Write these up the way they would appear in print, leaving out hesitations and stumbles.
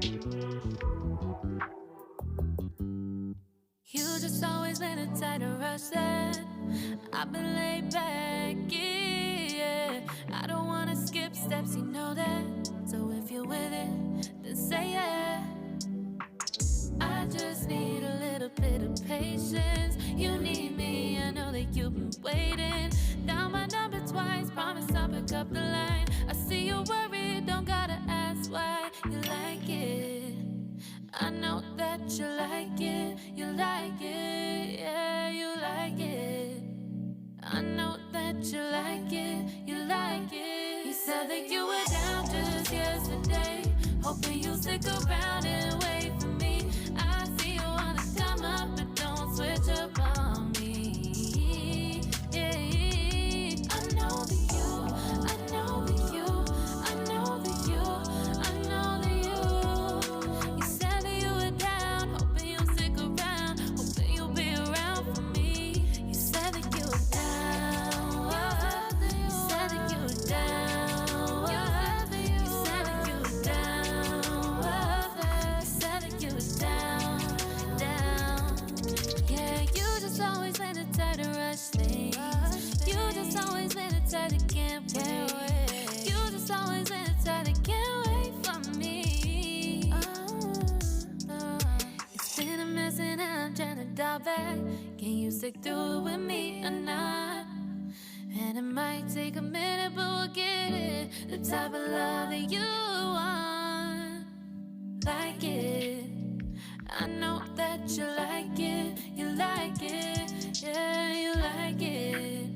You just always been a tighter rush that I've been laid back, yeah. I don't wanna skip steps, you know that. So if you're with it, then say yeah. I just need a little bit of patience. You need me, I know that you've been waiting. Down my number twice, promise I'll pick up the line. I see you worried, don't gotta ask why. You like it, I know that you like it. You like it, yeah, you like it. I know that you like it, you like it. You said that you were down just yesterday, hoping you'll stick around and wait for me. I see you wanna come up, but don't switch up on me. Yeah, I know that you, I know that you, I know that you, I know that you. You said that you were down, hoping you'll stick around, hoping you'll be around for me. You said that you were down, you said that you were down, you said that you were down, you said that you were down, down. Yeah, you just always been a tight to rush things. You just always been a tight that can't wait. You just always been a tight that can't wait for me. It's been a mess and I'm trying to dial back. Can you stick through it with me or not? And it might take a minute, but we'll get it. The type of love that you want, like it. I know that you like it, you like it, yeah, you like it.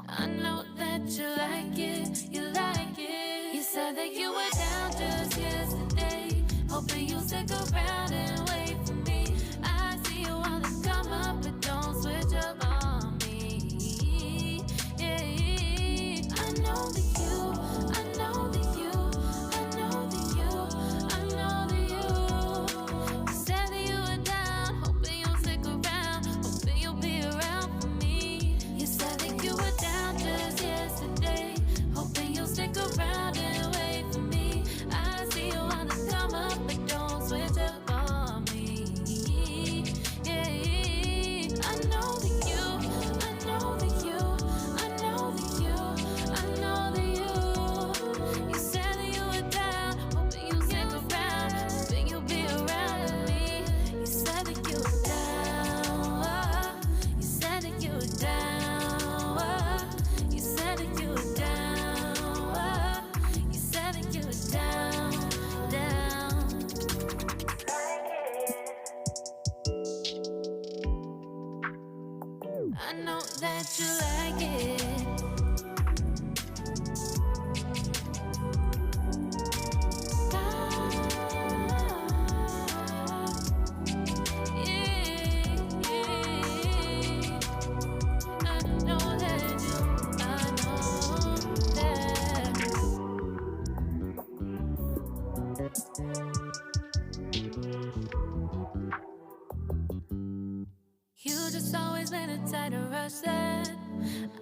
I know that you like it, you like it. You said that you were down just yesterday, hoping you'll stick around and wait for me. I see you wanna come up, but don't switch up on me. Yeah, I know that you, I know that you, I know that you, I know that you. You said that you were down, hoping you'll stick around, hoping you'll be around for me. You said that you were down just yesterday, hoping you'll stick around and wait for me. I see you wanna come up, but don't switch up on me. Yeah, I know that you, I know that you, I know that you, I know that you. You said that you were down, hoping you'll stick around, hoping you'll be around with me. You said that you were down, you said that you were down, you said that you were down, you said that you were down, down. I know that you like it. I know that you, I know that. You just always been a tighter rush that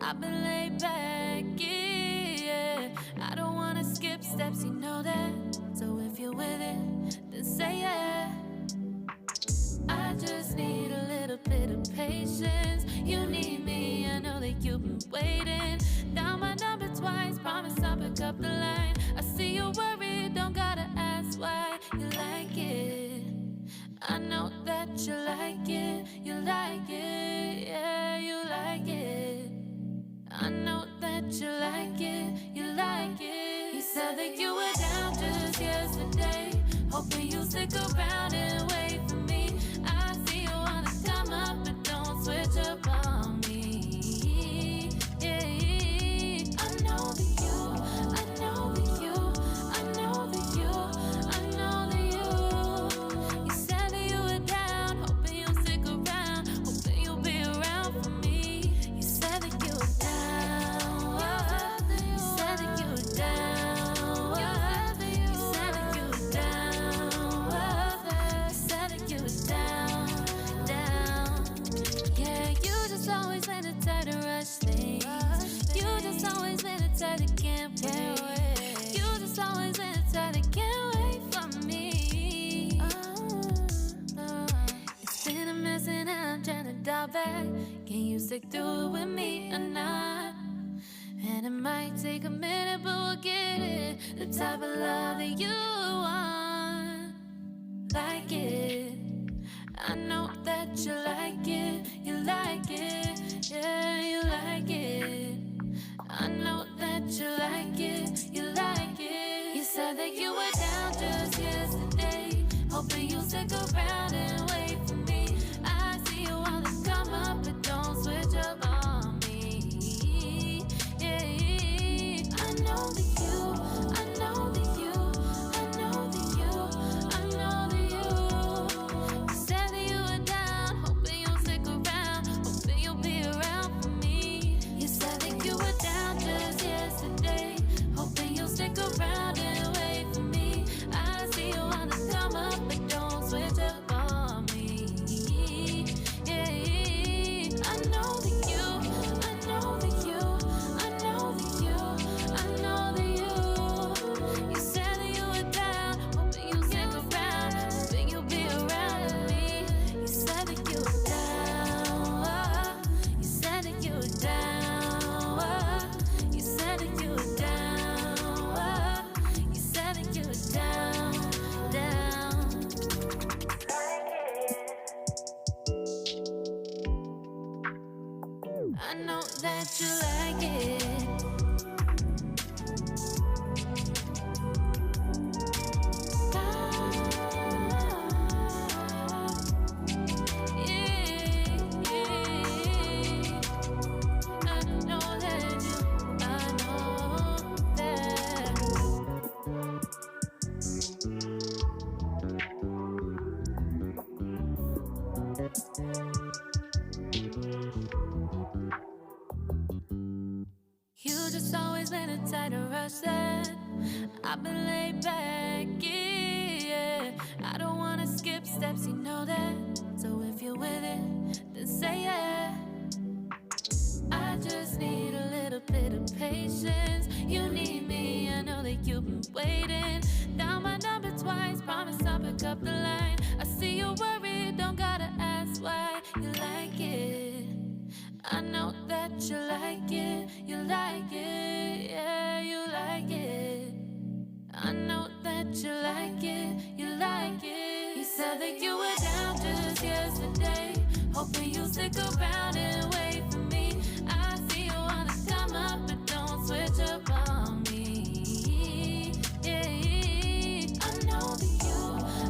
I've been laid back, yeah. I don't wanna skip steps, you know that. So if you're with it, then say yeah. I just need a little bit of patience. You need me, I know that you've been waiting. Down my number twice, promise I'll pick up the line. I see you worried, don't gotta ask why. You like it, I know that you like it, you like it, yeah, you like it. I know that you like it, you like it. You said that you were down just yesterday, hoping you'll stick around and wait for me. I see you wanna come up, but don't switch up on me. Yeah, I know that you, I know back. Can you stick through it with me or not? And it might take a minute, but we'll get it. The type of love that you want. Like it. I know that you like it. You like it. Yeah, you like it. I know that you like it. You like it. You said that you were down just yesterday, hoping you'll stick around and wait for me. I see you on the come up, but don't switch up on me. Yeah, I know that you, I know that you, I know that you, I know that you. You said that you were down, hoping you'll stick around, hoping you'll be around for me. You said that you were down just yesterday, hoping you'll stick around and wait for me. I see you on the come up, but don't switch up on me. Yeah, I know that you, I know that you, I know that you, I know that you. You said that you were down, hoping you'll stick around, hoping you'll be around with me. You said that you were down, you said that you were down, you said that you were down, you said that you were down, down. I know that you like it. I know that you, I know that. You just always been a tighter rush that I've been laid back, yeah. I don't wanna skip steps, you know that. So if you're with it, then say yeah. I just need a little bit of patience. You need me, I know that you've been waiting. Down my number twice, promise I'll pick up the line. I see you worried, don't gotta ask why. You like it, I know that you like it. You like it, yeah, you like it. I know that you like it. You like it. You said that you were down just yesterday, hoping you'll stick around and wait for me. I see you on the come up, but don't switch up on me. Yeah, I know that you,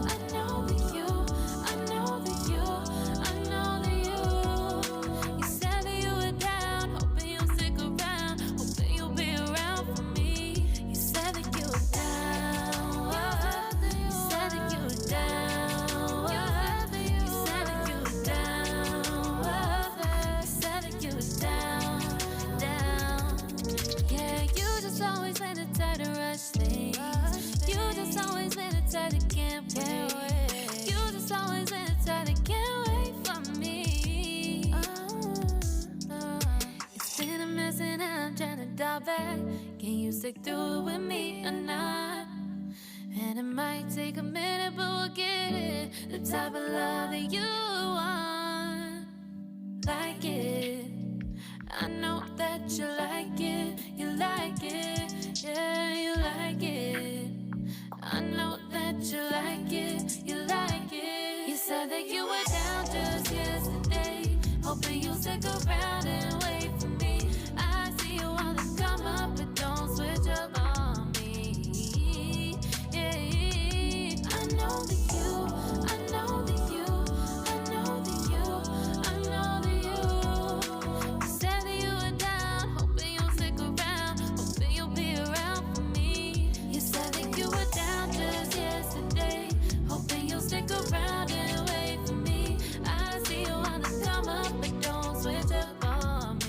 I know that you, I know that you, I know that you. You said that you were down, hoping you'll stick around, hoping you'll be around for me. You said that you were down, you said that you were down, you said that you were down, you said that you were down, down. Yeah, you just always been the type to rush things. You just always been the type that can't wait. You just always been the type that can't wait for me. It's been a mess and I'm trying to dial back. Can you stick through it with me or not? And it might take a minute, but we'll get it. The type of love that you want. Like it, I know that you like it. You like it, yeah, you like it. I know that you like it. You like it. You said that you were down just yesterday, hoping you'll stick around and wait for me. I see you on the come up, but don't switch up on me. Yeah, I know that you, I know that you, I know that you, I know that you. You said that you were down, hoping you'll stick around, hoping you'll be around for me. You said that you were down just yesterday, hoping you'll stick around and wait for me. I see you on the come up, but don't switch up on me.